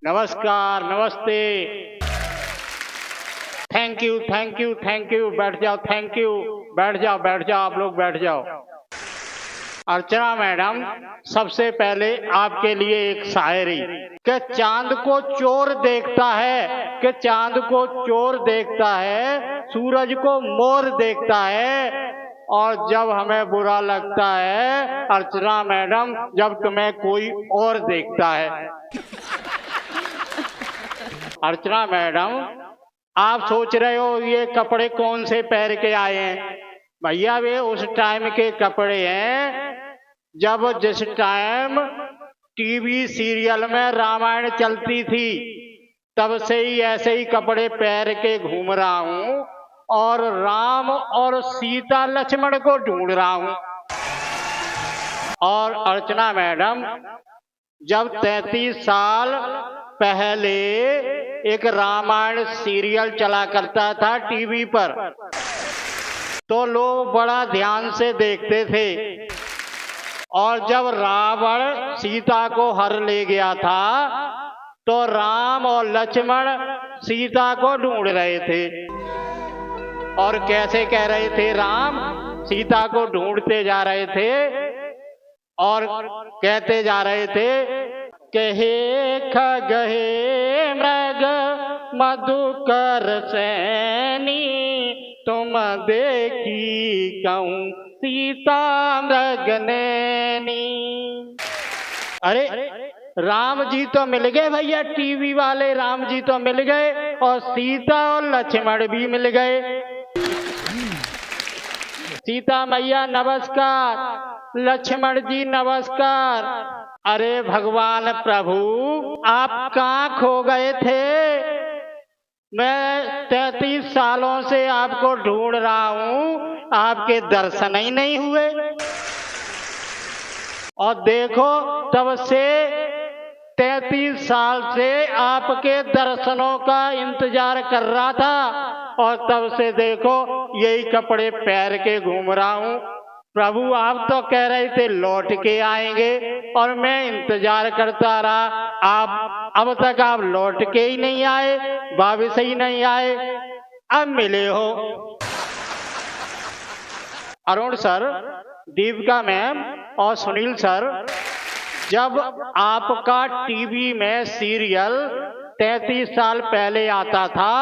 नमस्कार, नमस्ते। Thank you, thank you, thank you. बैठ जाओ, थैंक यू। बैठ जाओ, बैठ जाओ, आप लोग बैठ जाओ। अर्चना मैडम, सबसे पहले आपके लिए एक शायरी कि चांद को चोर देखता है, कि चांद को चोर देखता है, सूरज को मोर देखता है, और जब हमें बुरा लगता है अर्चना मैडम, जब तुम्हें कोई और देखता है। अर्चना मैडम, आप सोच रहे हो ये कपड़े कौन से पहन के आए हैं? भैया वे उस टाइम के कपड़े हैं जब जिस टाइम टीवी सीरियल में रामायण चलती थी, तब से ही ऐसे ही कपड़े पहन के घूम रहा हूँ और राम और सीता लक्ष्मण को ढूंढ रहा हूँ। और अर्चना मैडम, जब 33 साल पहले एक रामायण सीरियल चला करता था टीवी पर, तो लोग बड़ा ध्यान से देखते थे, और जब रावण सीता को हर ले गया था तो राम और लक्ष्मण सीता को ढूंढ रहे थे। और कैसे कह रहे थे? राम सीता को ढूंढते जा रहे थे और कहते जा रहे थे कि हे खगहे मृग मधुकर सैनी, तुम देखी कहूँ सीता मृगनैनी। अरे राम जी तो मिल गए भैया, टीवी वाले राम जी तो मिल गए, और सीता और लक्ष्मण भी मिल गए। सीता मैया नमस्कार, लक्ष्मण जी नमस्कार। अरे भगवान प्रभु, आप कहाँ खो गए थे? मैं 33 सालों से आपको ढूंढ रहा हूँ, आपके दर्शन ही नहीं हुए। और देखो, तब से 33 साल से आपके दर्शनों का इंतजार कर रहा था, और तब से देखो यही कपड़े पहन के घूम रहा हूँ। प्रभु, आप तो कह रहे थे लौट के आएंगे, और मैं इंतजार करता रहा, आप अब तक आप लौट के ही नहीं आए, वापस ही नहीं आए, अब मिले हो। अरुण सर, दीपिका मैम और सुनील सर, जब आपका टीवी में सीरियल 33 साल पहले आता था,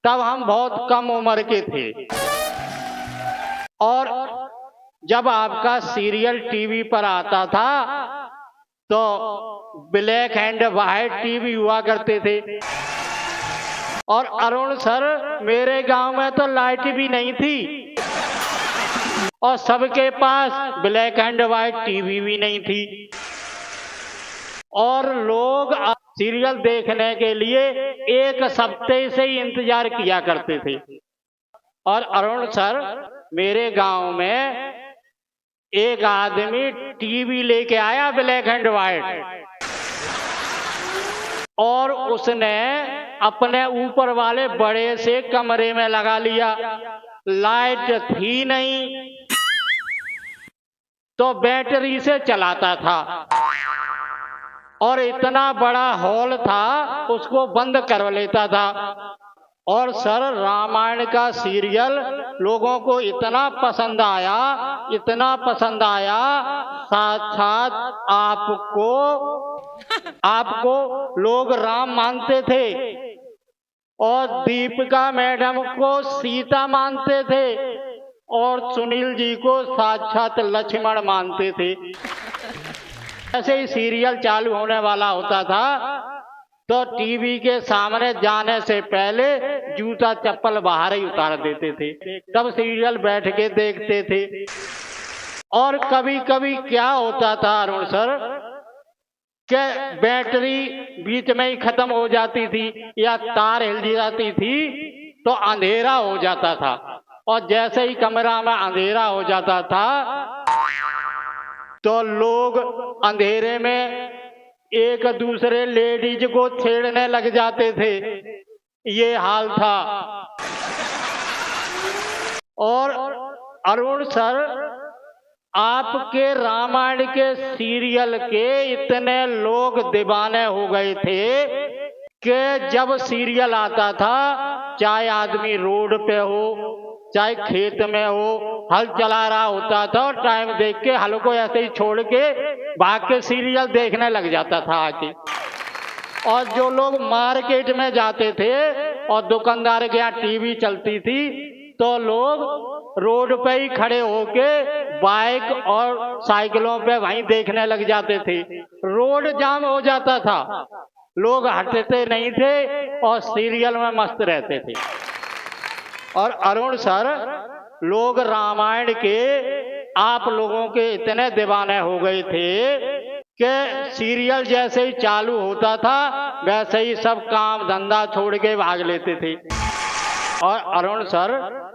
तब हम बहुत कम उम्र के थे, और जब आपका सीरियल टीवी पर आता था तो ब्लैक एंड व्हाइट टीवी हुआ करते थे। और अरुण सर, मेरे गांव में तो लाइट भी नहीं थी, और सबके पास ब्लैक एंड व्हाइट टीवी भी नहीं थी, और लोग सीरियल देखने के लिए एक हफ्ते से ही इंतजार किया करते थे। और अरुण सर, मेरे गांव में एक आदमी टीवी लेके आया ब्लैक एंड व्हाइट, और उसने अपने ऊपर वाले बड़े से कमरे में लगा लिया। लाइट थी नहीं तो बैटरी से चलाता था, और इतना बड़ा हॉल था उसको बंद कर लेता था। और सर, रामायण का सीरियल लोगों को इतना पसंद आया, इतना पसंद आया, साक्षात आपको लोग राम मानते थे, और दीपिका मैडम को सीता मानते थे, और सुनील जी को साक्षात लक्ष्मण मानते थे। ऐसे ही सीरियल चालू होने वाला होता था तो टीवी के सामने जाने से पहले जूता चप्पल बाहर ही उतार देते थे, तब सीरियल बैठ के देखते थे। और कभी कभी क्या होता था अरुण सर, कि बैटरी बीच में ही खत्म हो जाती थी या तार हिल जाती थी तो अंधेरा हो जाता था, और जैसे ही कमरा में अंधेरा हो जाता था तो लोग अंधेरे में एक दूसरे लेडीज को छेड़ने लग जाते थे। ये हाल था। और अरुण सर, आपके रामायण के सीरियल के इतने लोग दीवाने हो गए थे कि जब सीरियल आता था, चाहे आदमी रोड पे हो, चाहे खेत में हो, हल चला रहा होता था और टाइम देख के हल को ऐसे ही छोड़ के भाग के सीरियल देखने लग जाता था आके। और जो लोग मार्केट में जाते थे और दुकानदार के यहाँ टीवी चलती थी, तो लोग रोड पे ही खड़े होके बाइक और साइकिलों पे वहीं देखने लग जाते थे। रोड जाम हो जाता था, लोग हटते नहीं थे और सीरियल में मस्त रहते थे। और अरुण सर, लोग रामायण के आप लोगों के इतने दीवाने हो गए थे कि सीरियल जैसे ही चालू होता था वैसे ही सब काम धंधा छोड़ के भाग लेते थे। और Arun sir,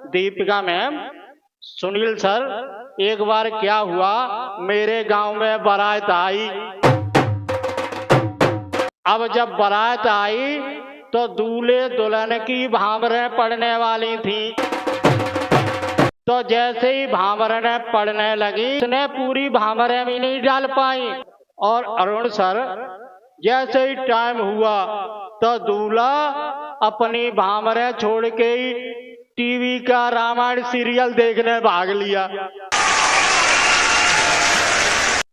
Deepika ma'am, Sunil sir, एक बार क्या हुआ, मेरे गांव में बारात आई। अब जब बारात आई तो दूल्हे दुल्हन की भांवरें पड़ने वाली थी। तो जैसे ही भांवरें पड़ने लगी, उसने पूरी भांवरें भी नहीं डाल पाई। और अरुण सर, जैसे ही टाइम हुआ तो दूल्हा अपनी भांवरें छोड़ के ही टीवी का रामायण सीरियल देखने भाग लिया।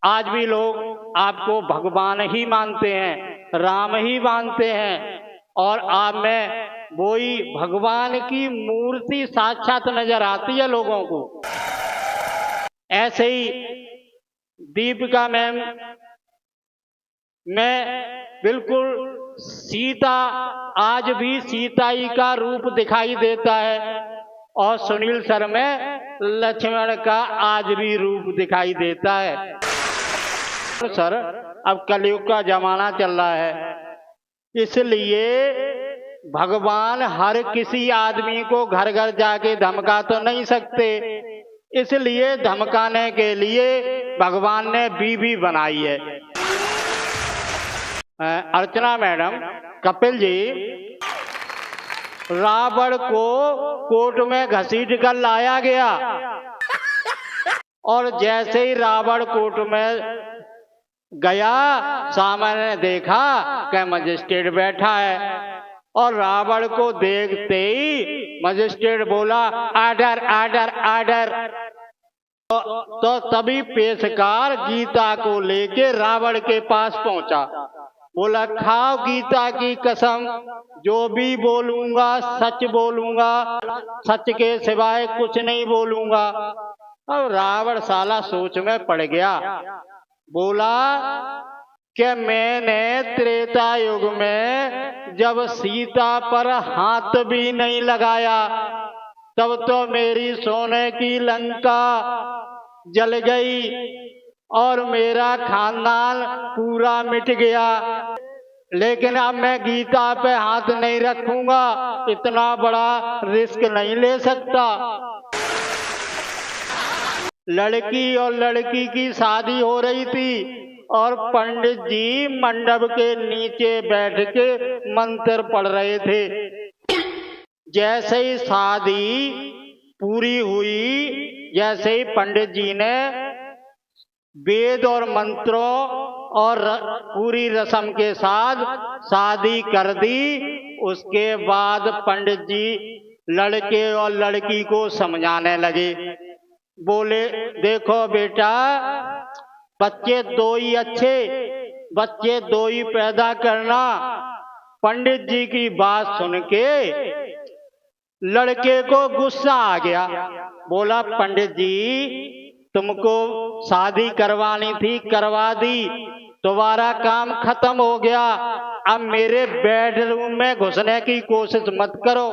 आज भी लोग आपको भगवान ही मानते हैं, राम ही मानते हैं, और आप में वही भगवान की मूर्ति साक्षात नजर आती है लोगों को। ऐसे ही दीपिका मैम में बिल्कुल सीता, आज भी सीता ही का रूप दिखाई देता है, और सुनील सर में लक्ष्मण का आज भी रूप दिखाई देता है। सर, अब कलयुग का जमाना चल रहा है, इसलिए भगवान हर किसी आदमी को घर घर जाके धमका तो नहीं सकते, इसलिए धमकाने के लिए भगवान ने बीवी बनाई है। अर्चना मैडम, कपिल जी, रावण को कोर्ट में घसीट कर लाया गया, और जैसे ही रावण कोर्ट में गया, सामने देखा कि मजिस्ट्रेट बैठा है, और रावण को देखते ही मजिस्ट्रेट बोला आर्डर आर्डर आर्डर। तो तभी पेशकार गीता को लेके रावण के पास पहुंचा, बोला खाओ गीता की कसम, जो भी बोलूंगा सच बोलूंगा, सच के सिवाय कुछ नहीं बोलूंगा। और रावण साला सोच में पड़ गया, बोला कि मैंने त्रेता युग में जब सीता पर हाथ भी नहीं लगाया, तब तो मेरी सोने की लंका जल गई और मेरा खानदान पूरा मिट गया, लेकिन अब मैं गीता पे हाथ नहीं रखूंगा, इतना बड़ा रिस्क नहीं ले सकता। लड़की और लड़की की शादी हो रही थी, और पंडित जी मंडप के नीचे बैठ के मंत्र पढ़ रहे थे। जैसे ही शादी पूरी हुई, जैसे ही पंडित जी ने वेद और मंत्रों और पूरी रस्म के साथ शादी कर दी, उसके बाद पंडित जी लड़के और लड़की को समझाने लगे। बोले देखो बेटा, बच्चे दो ही अच्छे, बच्चे दो ही पैदा करना। पंडित जी की बात सुन के लड़के को गुस्सा आ गया, बोला पंडित जी तुमको शादी करवानी थी, करवा दी, तुम्हारा काम खत्म हो गया, अब मेरे बेडरूम में घुसने की कोशिश मत करो।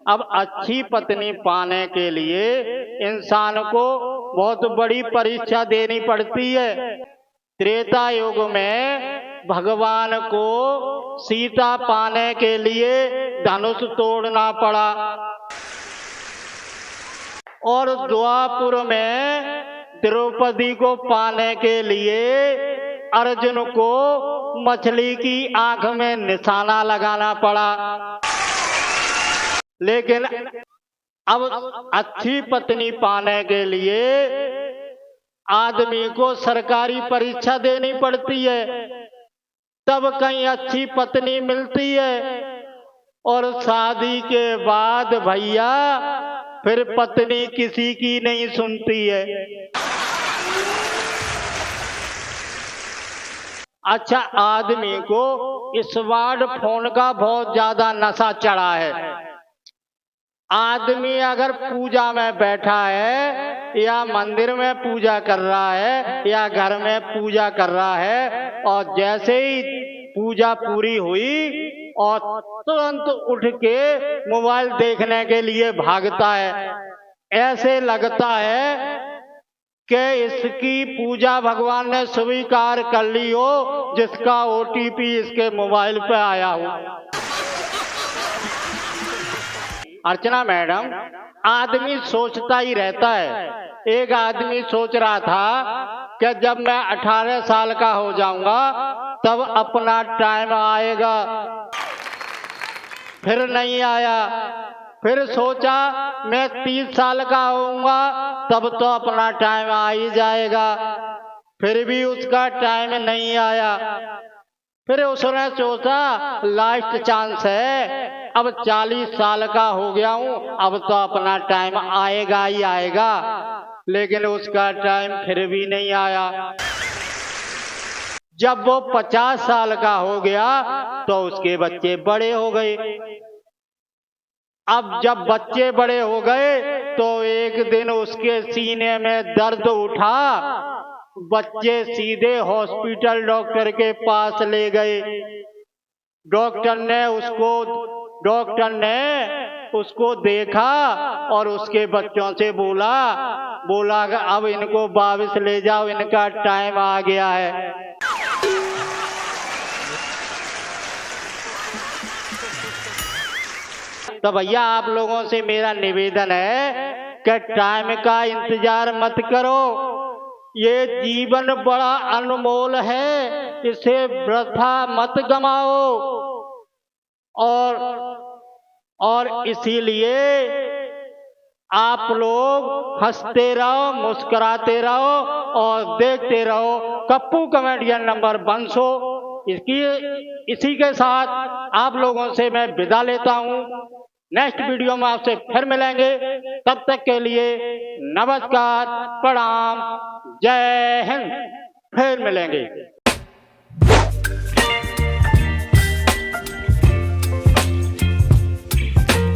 अब अच्छी पत्नी पाने के लिए इंसान को बहुत बड़ी परीक्षा देनी पड़ती है। त्रेता युग में भगवान को सीता पाने के लिए धनुष तोड़ना पड़ा, और द्वापुर में द्रौपदी को पाने के लिए अर्जुन को मछली की आंख में निशाना लगाना पड़ा। लेकिन अब अच्छी पत्नी पाने के लिए आदमी को सरकारी परीक्षा देनी पड़ती है, तब कहीं अच्छी पत्नी मिलती है। और शादी के बाद भैया फिर पत्नी किसी की नहीं सुनती है। अच्छा, आदमी को स्मार्टफोन का बहुत ज्यादा नशा चढ़ा है। आदमी अगर पूजा में बैठा है या मंदिर में पूजा कर रहा है या घर में पूजा कर रहा है, और जैसे ही पूजा पूरी हुई और तुरंत उठ के मोबाइल देखने के लिए भागता है। ऐसे लगता है कि इसकी पूजा भगवान ने स्वीकार कर ली हो, जिसका ओटीपी इसके मोबाइल पे आया हो। अर्चना मैडम, आदमी सोचता ही रहता है। एक आदमी सोच रहा था कि जब मैं 18 साल का हो जाऊंगा तब अपना टाइम आएगा, फिर नहीं आया। फिर सोचा मैं 30 साल का होऊंगा तब तो अपना टाइम आ ही जाएगा, फिर भी उसका टाइम नहीं आया। फिर उसने सोचा लास्ट चांस है, अब 40 साल का हो गया हूं, अब तो अपना टाइम आएगा ही आएगा। लेकिन उसका टाइम फिर भी नहीं आया। जब वो 50 साल का हो गया तो उसके बच्चे बड़े हो गए। अब जब बच्चे बड़े हो गए तो एक दिन उसके सीने में दर्द उठा। बच्चे सीधे हॉस्पिटल डॉक्टर के पास ले गए। डॉक्टर ने उसको देखा और उसके बच्चों से बोला अब इनको वापस ले जाओ, इनका टाइम आ गया है। तो भैया आप लोगों से मेरा निवेदन है कि टाइम का इंतजार मत करो। ये जीवन बड़ा अनमोल है, इसे वृथा मत गमाओ। और इसीलिए आप लोग हंसते रहो, मुस्कुराते रहो और देखते रहो कप्पू कॉमेडियन नंबर 1 शो। इसी के साथ आप लोगों से मैं विदा लेता हूं। नेक्स्ट वीडियो में आपसे फिर मिलेंगे। तब तक के लिए नमस्कार, प्रणाम, जय हिंद। फिर मिलेंगे।